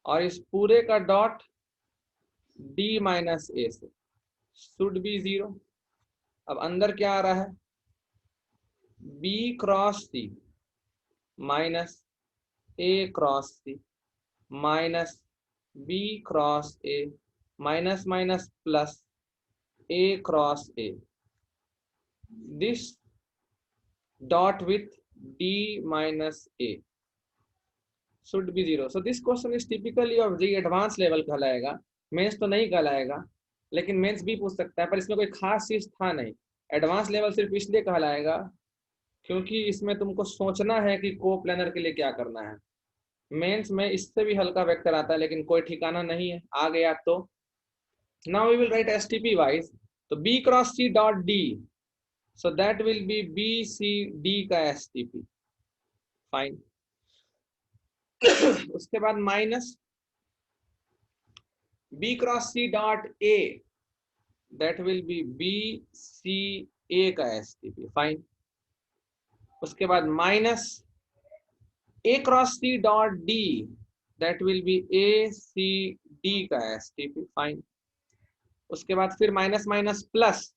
और इस पूरे का डॉट D माइनस A से. Should be 0. अब अंदर क्या आ रहा है, B cross C minus A cross C minus B cross A minus minus plus A cross A. This dot with D minus A should be 0. So this question is typically of the advanced level कहलाएगा. Mains तो नहीं कहलाएगा, लेकिन mains भी पूछ सकता है, पर इसमें कोई खास चीज था नहीं. एडवांस लेवल सिर्फ इसलिए कहलाएगा क्योंकि इसमें तुमको सोचना है कि कोप्लेनर के लिए क्या करना है। मेंस में इससे भी हल्का वेक्टर आता है, लेकिन कोई ठिकाना नहीं है, आ गया तो now we will write STP wise. तो B cross C dot D, so that will be B C D का एसटीपी, फाइन। उसके बाद minus B cross C dot A, that will be B C A का STP, fine. उसके बाद minus A cross C dot D, that will be A C D का STP, fine. उसके बाद फिर minus minus plus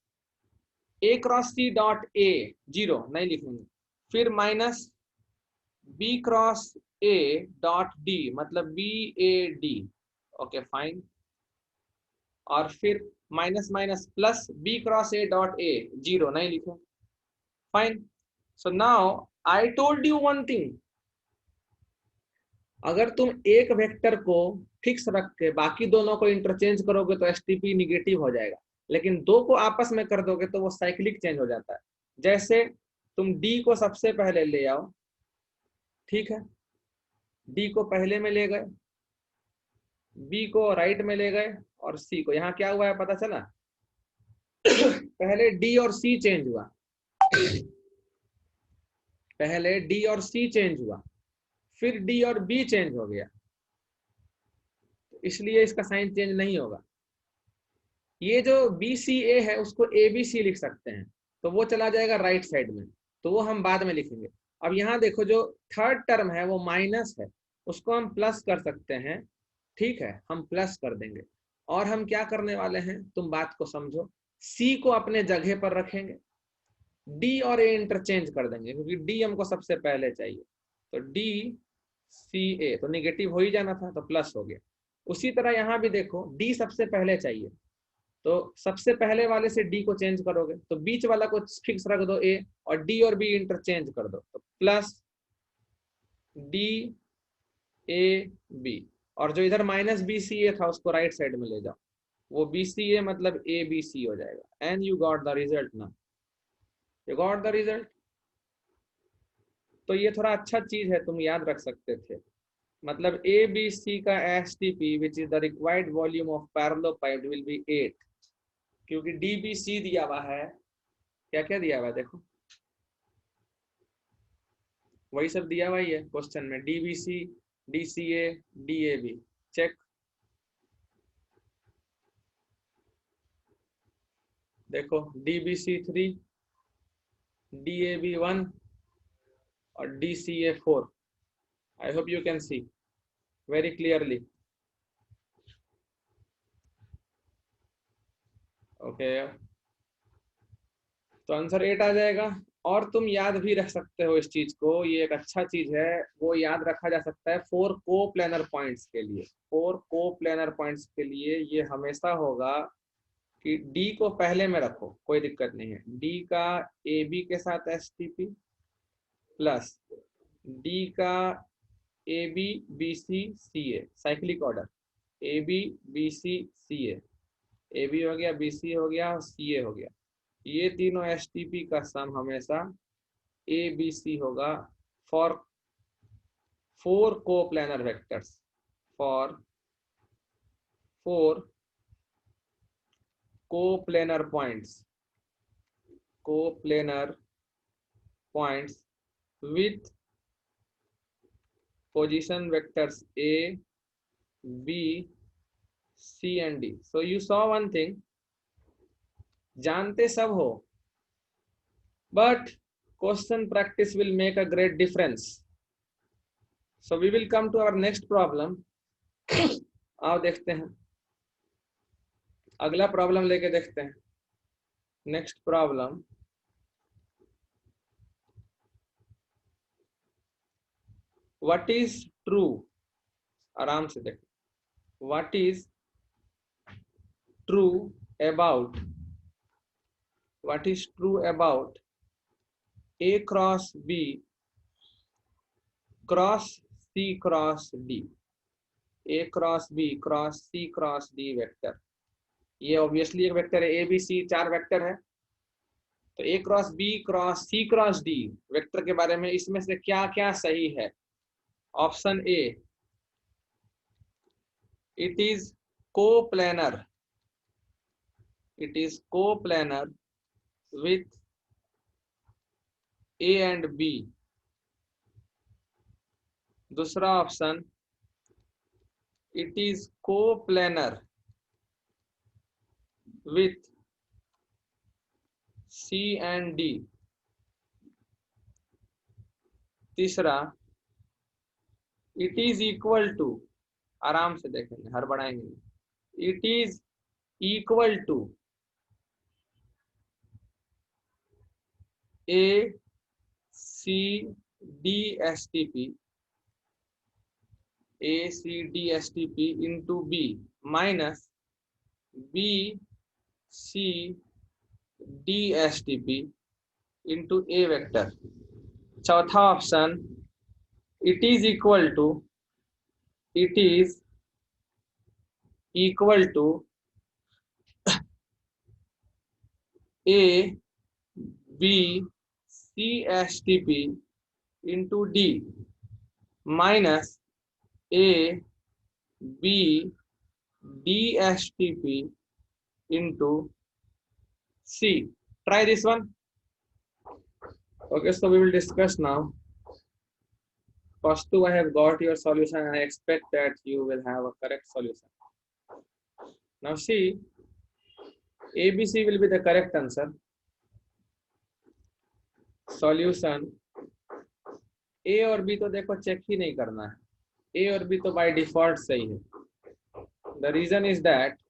A cross C dot A, zero नहीं लिखेंगे, फिर minus B cross A dot D, मतलब B A D, okay fine. और फिर minus minus plus B cross A dot A, zero नहीं लिखे, fine. So now I told you one thing, अगर तुम एक वेक्टर को फिक्स रख के बाकी दोनों को इंटरचेंज करोगे तो एसटीपी निगेटिव हो जाएगा, लेकिन दो को आपस में कर दोगे तो वो साइक्लिक चेंज हो जाता है। जैसे तुम डी को सबसे पहले ले आओ, ठीक है, डी को पहले में ले गए, बी को राइट में ले गए, और सी को, यहाँ क्या हुआ है पता चला? पहले डी और सी चेंज हुआ, पहले डी और सी चेंज हुआ, फिर डी और बी चेंज हो गया, तो इसलिए इसका साइन चेंज नहीं होगा। ये जो बी सी ए है उसको ए बी सी लिख सकते हैं, तो वो चला जाएगा राइट साइड में, तो वो हम बाद में लिखेंगे। अब यहाँ देखो जो थर्ड टर्म है वो माइनस है, उसको हम प्लस कर सकते हैं, ठीक है, हम प्लस कर देंगे। और हम क्या करने वाले हैं, तुम बात को समझो, सी को अपने जगह पर रखेंगे, डी और ए इंटरचेंज कर देंगे, क्योंकि डी हमको सबसे पहले चाहिए, तो डी सी ए तो निगेटिव हो ही जाना था, तो प्लस हो गया। उसी तरह यहाँ भी देखो, डी सबसे पहले चाहिए, तो सबसे पहले वाले से डी को चेंज करोगे, तो बीच वाला को फिक्स रख दो ए, और डी और बी इंटरचेंज कर दो, तो प्लस डी ए बी, और जो इधर माइनस बी सी ए था उसको राइट साइड में ले जाओ, वो बी सी ए मतलब ए बी सी हो जाएगा, and you got the result ना, यू गॉट द रिजल्ट। तो ये थोड़ा अच्छा चीज है, तुम याद रख सकते थे, मतलब ए बी सी का S T P which is the required volume of parallelepiped will be 8, क्योंकि डी बी सी दिया हुआ है, क्या क्या दिया हुआ है देखो, वही सब दिया हुआ ही है क्वेश्चन में, D B C, D C A, D A B, check देखो, D B C 3, D A B 1 और D C A 4। I hope you can see very clearly, okay, तो आंसर 8 आ जाएगा। और तुम याद भी रख सकते हो इस चीज को, ये एक अच्छा चीज है, वो याद रखा जा सकता है 4 को प्लेनर पॉइंट्स के लिए। 4 को प्लेनर पॉइंट्स के लिए ये हमेशा होगा कि डी को पहले में रखो, कोई दिक्कत नहीं है, डी का ए बी के साथ S T P plus D का A B B C C A, cyclic order, A B B C C A B हो गया, बी सी हो गया और सी ए हो गया, ये तीनों एस टी पी का सम हमेशा ए बी सी होगा for 4 coplanar vectors, for 4 coplanar points, coplanar points with position vectors A, B, C and D. So you saw one thing, जानते सब हो, but question practice will make a great difference. So we will come to our next problem. आओ देखते हैं, अगला problem लेके देखते हैं। Next problem, what is true, आराम से देखो, what is true about, what is true about A cross B cross C cross D, A cross B cross C cross D vector. ये ऑब्वियसली एक वेक्टर है, A B C 4 vector है, तो ए cross B cross सी cross D vector के बारे में इसमें से क्या क्या सही है? Option A, it is coplanar, it is coplanar with A and B. दूसरा option, it is coplanar with C and D. तीसरा, इट इज इक्वल टू, आराम से देखेंगे, हड़बड़ाएंगे, it is equal to A C D S T P, A C D S T P into B minus B C D S T P into A vector. चौथा option, it is equal to, it is equal to A B C S T P into D minus A B D S T P into C. Try this one. Okay, so we will discuss now. First two, I have got your solution and I expect that you will have a correct solution. Now see, ABC will be the correct answer. Solution A और B तो देखो check ही नहीं करना है, A और B तो by default सही है। The reason is that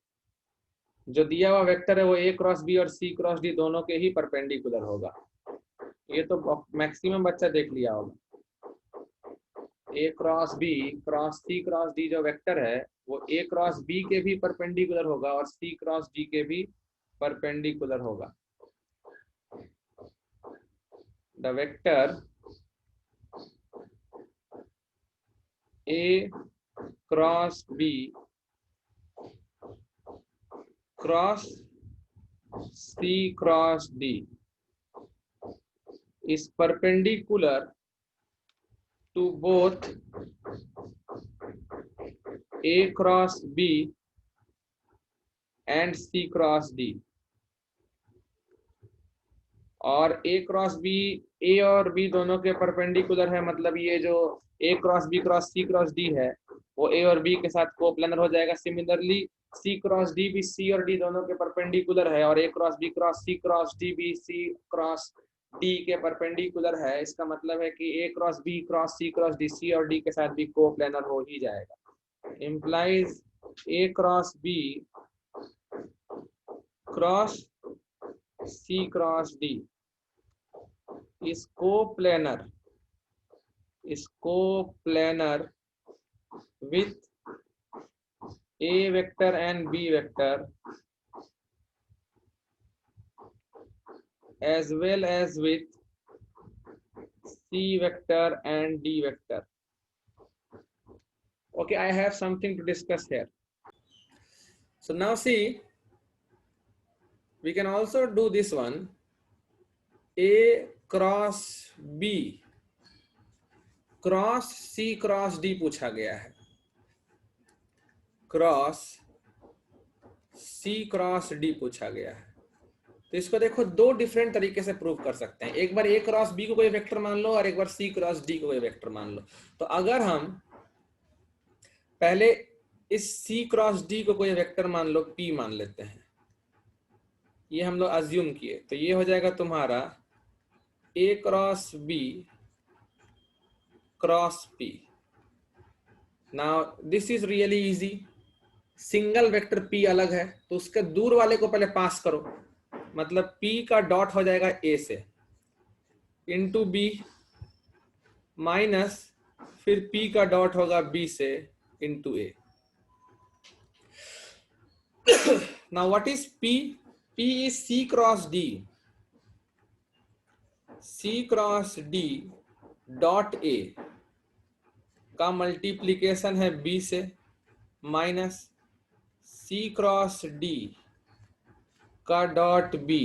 जो दिया हुआ वेक्टर है वो A क्रॉस B और C क्रॉस D दोनों के ही परपेंडिकुलर होगा। ये तो मैक्सिमम बच्चा देख लिया होगा। A cross B cross C cross D जो वेक्टर है वो A क्रॉस B के भी परपेंडिकुलर होगा और C क्रॉस D के भी परपेंडिकुलर होगा। The vector A cross B cross C cross D is perpendicular to both A cross B and C cross D। और A क्रॉस B A और B दोनों के परपेंडिकुलर है, मतलब ये जो A cross B cross C cross D है वो A और B के साथ कोप्लेनर हो जाएगा। सिमिलरली C क्रॉस D भी C और D दोनों के परपेंडिकुलर है और A cross B cross C cross D भी C क्रॉस D के परपेंडिकुलर है। इसका मतलब है कि A cross B cross C cross D C और D के साथ भी कोप्लेनर हो ही जाएगा। Implies A cross B cross C cross D is coplanar with A vector and B vector as well as with C vector and D vector. Okay, I have something to discuss here. So now see, we can also do this one. A cross B cross C cross D पूछा गया है, cross C cross D पूछा गया है। तो इसको देखो दो डिफरेंट तरीके से प्रूव कर सकते हैं। एक बार A क्रॉस B को कोई वेक्टर मान लो और एक बार C क्रॉस D को कोई वेक्टर मान लो। तो अगर हम पहले इस C क्रॉस D को कोई वेक्टर मान लो, P मान लेते हैं, ये हम लोग अज्यूम किए, तो ये हो जाएगा तुम्हारा A cross B cross P। Now this is really easy. Single vector P अलग है तो उसके दूर वाले को पहले पास करो, मतलब P का डॉट हो जाएगा A से इंटू B माइनस फिर P का डॉट होगा B से into A। Now what is P? P is C cross D, C cross D dot A का मल्टीप्लीकेशन है B से माइनस C क्रॉस D का डॉट B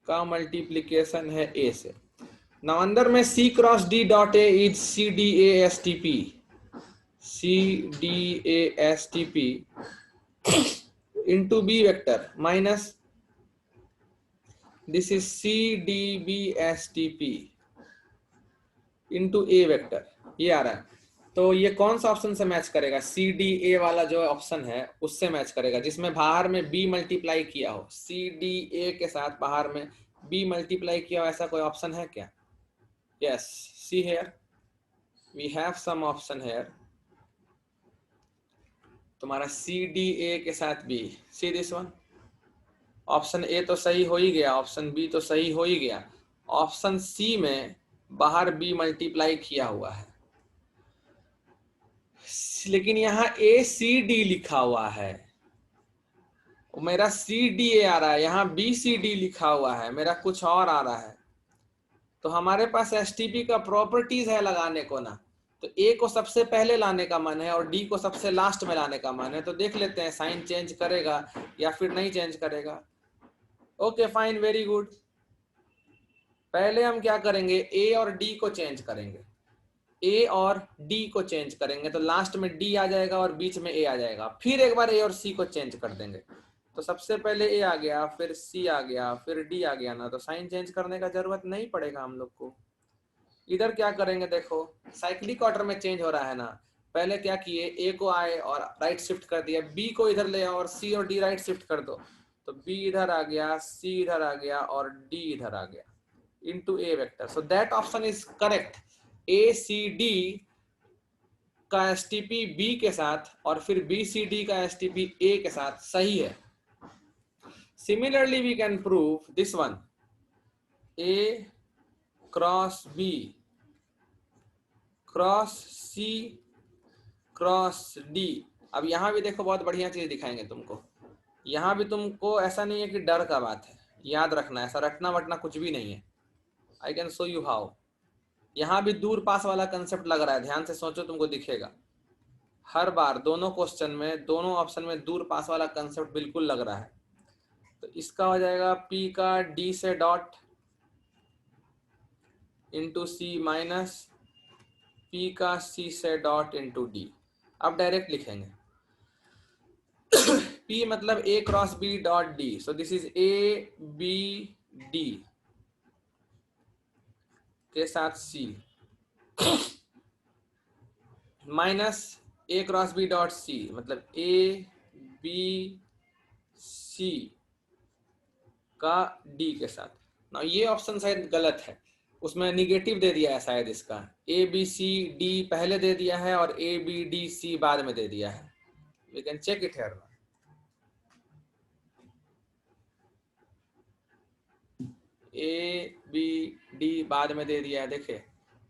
का मल्टीप्लीकेशन है ए से। नाउ अंदर में C cross D dot A is CDASTP, CDASTP into B vector minus this is CDBSTP into A vector, ये आ रहा है। तो ये कौन सा ऑप्शन से मैच करेगा? CDA वाला जो ऑप्शन है उससे मैच करेगा, जिसमें बाहर में B मल्टीप्लाई किया हो, CDA के साथ बाहर में B मल्टीप्लाई किया हो, ऐसा कोई ऑप्शन है क्या? Yes, see here we have some option here. तुम्हारा CDA के साथ B, see this one. Option A तो सही हो ही गया, ऑप्शन बी तो सही हो ही गया, ऑप्शन सी में बाहर बी मल्टीप्लाई किया हुआ है, लेकिन यहाँ ACD लिखा हुआ है, मेरा CDA आ रहा है, यहाँ BCD लिखा हुआ है, मेरा कुछ और आ रहा है। तो हमारे पास STP का प्रॉपर्टीज है लगाने को ना, तो A को सबसे पहले लाने का मन है और D को सबसे लास्ट में लाने का मन है। तो देख लेते हैं साइन चेंज करेगा या फिर नहीं चेंज करेगा। Okay fine, very good. पहले हम क्या करेंगे, A और D को चेंज करेंगे, A और D को चेंज करेंगे, तो लास्ट में D आ जाएगा और बीच में A आ जाएगा। फिर एक बार A और C को चेंज कर देंगे, तो सबसे पहले A आ गया, फिर C आ गया, फिर D आ गया ना, तो साइन चेंज करने का जरूरत नहीं पड़ेगा हम लोग को। इधर क्या करेंगे, देखो साइक्लिक ऑर्डर में चेंज हो रहा है ना। पहले क्या किए, A को आए और राइट शिफ्ट कर दिया, B को इधर ले आओ और C और D राइट शिफ्ट कर दो, तो B इधर आ गया, C इधर आ गया और D इधर आ गया into A vector. So that option is correct. ACD का STP B के साथ और फिर BCD का STP A के साथ सही है। Similarly we can prove this one, A cross B cross C cross D। अब यहाँ भी देखो, बहुत बढ़िया चीज दिखाएंगे तुमको। यहाँ भी तुमको ऐसा नहीं है कि डर का बात है, याद रखना, ऐसा रटना वटना कुछ भी नहीं है। I can show you how. यहाँ भी दूर पास वाला कंसेप्ट लग रहा है, ध्यान से सोचो, तुमको दिखेगा हर बार दोनों क्वेश्चन में, दोनों ऑप्शन में दूर पास वाला कंसेप्ट बिल्कुल लग रहा है। तो इसका हो जाएगा P का D से dot into C minus P का C से डॉट इंटू D। अब डायरेक्ट लिखेंगे P मतलब A cross B dot D, so this is A B D के साथ C minus A cross B dot C मतलब A B C का D के साथ ना। ये ऑप्शन शायद गलत है, उसमें निगेटिव दे दिया है शायद, इसका A B C D पहले दे दिया है और A B D C बाद में दे दिया है। We can check it here. A B D बाद में दे दिया है, देखे,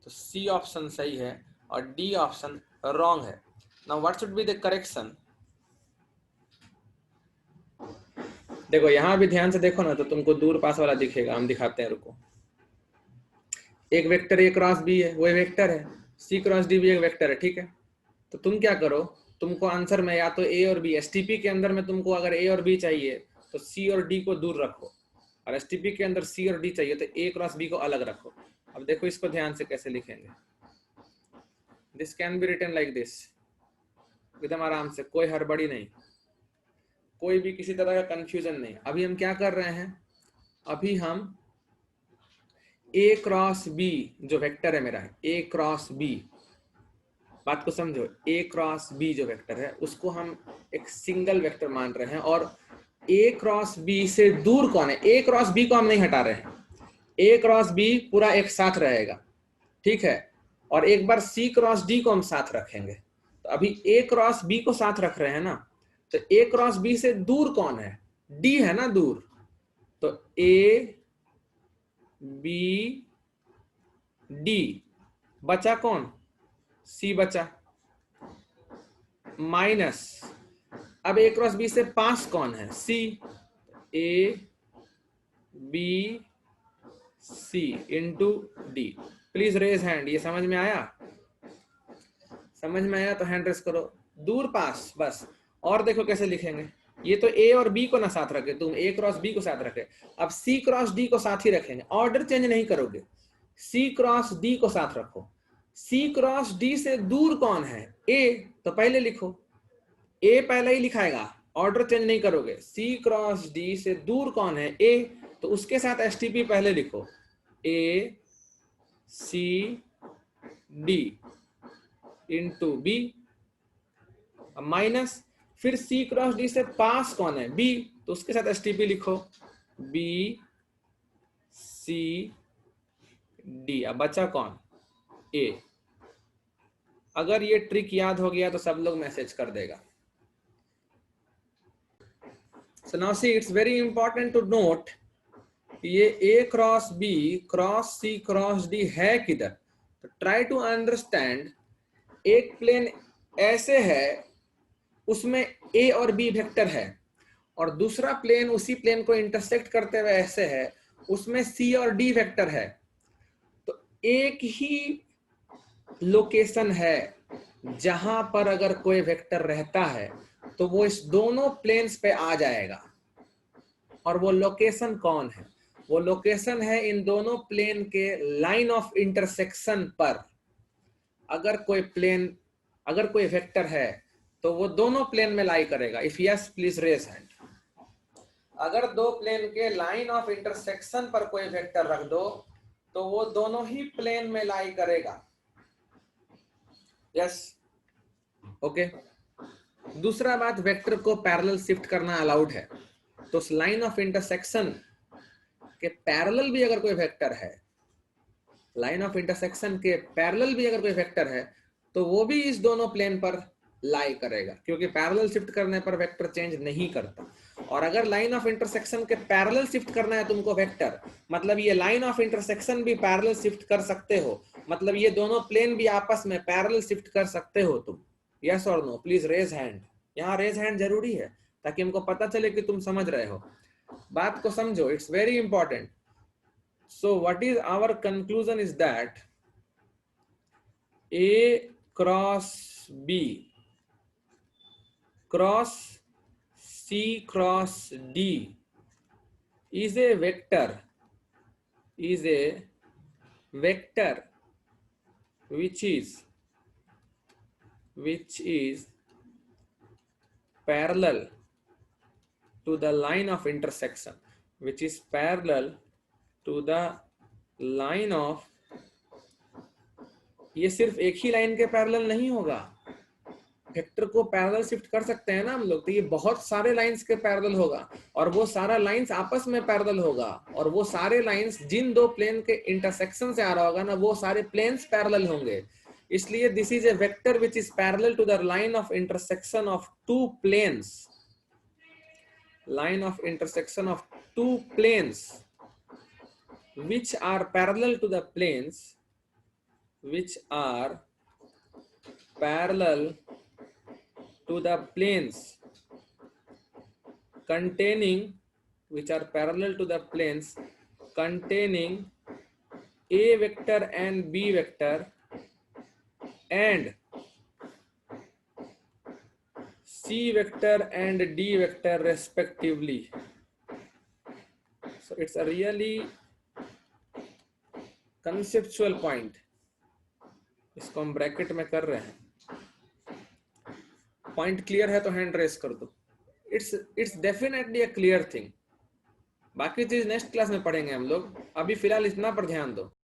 तो C ऑप्शन सही है और D ऑप्शन रॉन्ग है। Now what should be the correction? देखो यहाँ भी ध्यान से देखो ना, तो तुमको दूर पास वाला दिखेगा, हम दिखाते हैं, रुको। एक वेक्टर A क्रॉस B है, वो वेक्टर है, C क्रॉस D भी एक वेक्टर है, ठीक है। तो तुम क्या करो, तुमको आंसर में या तो A और B, STP के अंदर में तुमको अगर A और B चाहिए तो C और D को दूर रखो, और STP के अंदर C और D चाहिए तो A क्रॉस B को अलग रखो। अब देखो इसको ध्यान से कैसे लिखेंगे। This can be written like this, एकदम आराम से, कोई हड़बड़ी नहीं, कोई भी किसी तरह का कंफ्यूजन नहीं। अभी हम क्या कर रहे हैं, अभी हम A क्रॉस B जो वेक्टर है मेरा, A क्रॉस B, बात को समझो, A क्रॉस B जो वेक्टर है उसको हम एक सिंगल वेक्टर मान रहे हैं, और A क्रॉस B से दूर कौन है? A क्रॉस B को हम नहीं हटा रहे हैं, A क्रॉस B पूरा एक साथ रहेगा, ठीक है। और एक बार C क्रॉस D को हम साथ रखेंगे, तो अभी A क्रॉस B को साथ रख रहे हैं ना, तो A क्रॉस B से दूर कौन है? D है ना दूर, तो A B D, बचा कौन? C बचा, माइनस अब A क्रॉस B से पास कौन है? C, A B C into D। Please raise hand, ये समझ में आया? समझ में आया तो हैंड रेस करो। दूर पास बस। और देखो कैसे लिखेंगे, ये तो ए और बी को ना साथ रखे, तुम ए क्रॉस बी को साथ रखे, अब सी क्रॉस डी को साथ ही रखेंगे, ऑर्डर चेंज नहीं करोगे, सी क्रॉस डी को साथ रखो। सी क्रॉस डी से दूर कौन है? ए, तो पहले लिखो, ए पहले ही लिखाएगा, ऑर्डर चेंज नहीं करोगे। सी क्रॉस डी से दूर कौन है? ए, तो उसके साथ एसटीपी पहले लिखो, A C D into B minus, फिर सी क्रॉस डी से पास कौन है? बी, तो उसके साथ एसटीपी लिखो, बी सी डी। अब बचा कौन? ए। अगर ये ट्रिक याद हो गया तो सब लोग मैसेज कर देगा। So now see, it's very important to note ये A cross B cross C cross D है किधर? तो ट्राई टू अंडरस्टैंड, एक प्लेन ऐसे है उसमें A और B वेक्टर है, और दूसरा प्लेन उसी प्लेन को इंटरसेक्ट करते हुए ऐसे है, उसमें C और D वेक्टर है। तो एक ही लोकेशन है जहां पर अगर कोई वेक्टर रहता है तो वो इस दोनों प्लेन्स पे आ जाएगा। और वो लोकेशन कौन है? वो लोकेशन है इन दोनों प्लेन के लाइन ऑफ इंटरसेक्शन पर। अगर कोई वेक्टर है तो वो दोनों प्लेन में लाई करेगा। If yes please raise hand. अगर दो प्लेन के लाइन ऑफ इंटरसेक्शन पर कोई वेक्टर रख दो तो वो दोनों ही प्लेन में लाई करेगा। Yes, okay. दूसरा बात, वेक्टर को पैरेलल शिफ्ट करना अलाउड है। तो उस लाइन ऑफ इंटरसेक्शन के पैरेलल भी अगर कोई वेक्टर है, लाइन ऑफ इंटरसेक्शन के पैरेलल भी अगर कोई वेक्टर है तो वो भी इस दोनों प्लेन पर लाई करेगा, क्योंकि पैरेलल शिफ्ट करने पर वेक्टर चेंज नहीं करता। और अगर लाइन ऑफ इंटरसेक्शन के पैरेलल शिफ्ट करना है तुमको वेक्टर, मतलब ये लाइन ऑफ इंटरसेक्शन भी पैरेलल शिफ्ट कर सकते हो, मतलब ये दोनों प्लेन भी आपस में पैरेलल शिफ्ट कर सकते हो तुम। यस और नो प्लीज रेज हैंड। यहाँ रेज हैंड जरूरी है ताकि हमको पता चले कि तुम समझ रहे हो। बात को समझो, it's very important. So what is our conclusion is that A cross B cross C cross D is a vector which is parallel to the line of intersection, which is parallel to the line of, ये सिर्फ एक ही line के parallel नहीं होगा, vector को parallel shift कर सकते हैं ना हम लोग, तो ये बहुत सारे लाइंस के पैरेलल होगा, और वो सारा लाइंस आपस में पैरेलल होगा, और वो सारे लाइंस जिन दो प्लेन के इंटरसेक्शन से आ रहा होगा ना, वो सारे प्लेन्स पैरेलल होंगे। इसलिए this is a vector which is parallel to the line of intersection of two planes, line of intersection of two planes which are parallel to the planes which are parallel to the planes containing a vector and b vector and C vector and D vector respectively. So it's a really conceptual point. इसको हम bracket में कर रहे हैं। Point clear है तो hand raise कर दो। It's definitely a clear thing. बाकी चीज नेक्स्ट क्लास में पढ़ेंगे हम लोग, अभी फिलहाल इतना पर ध्यान दो।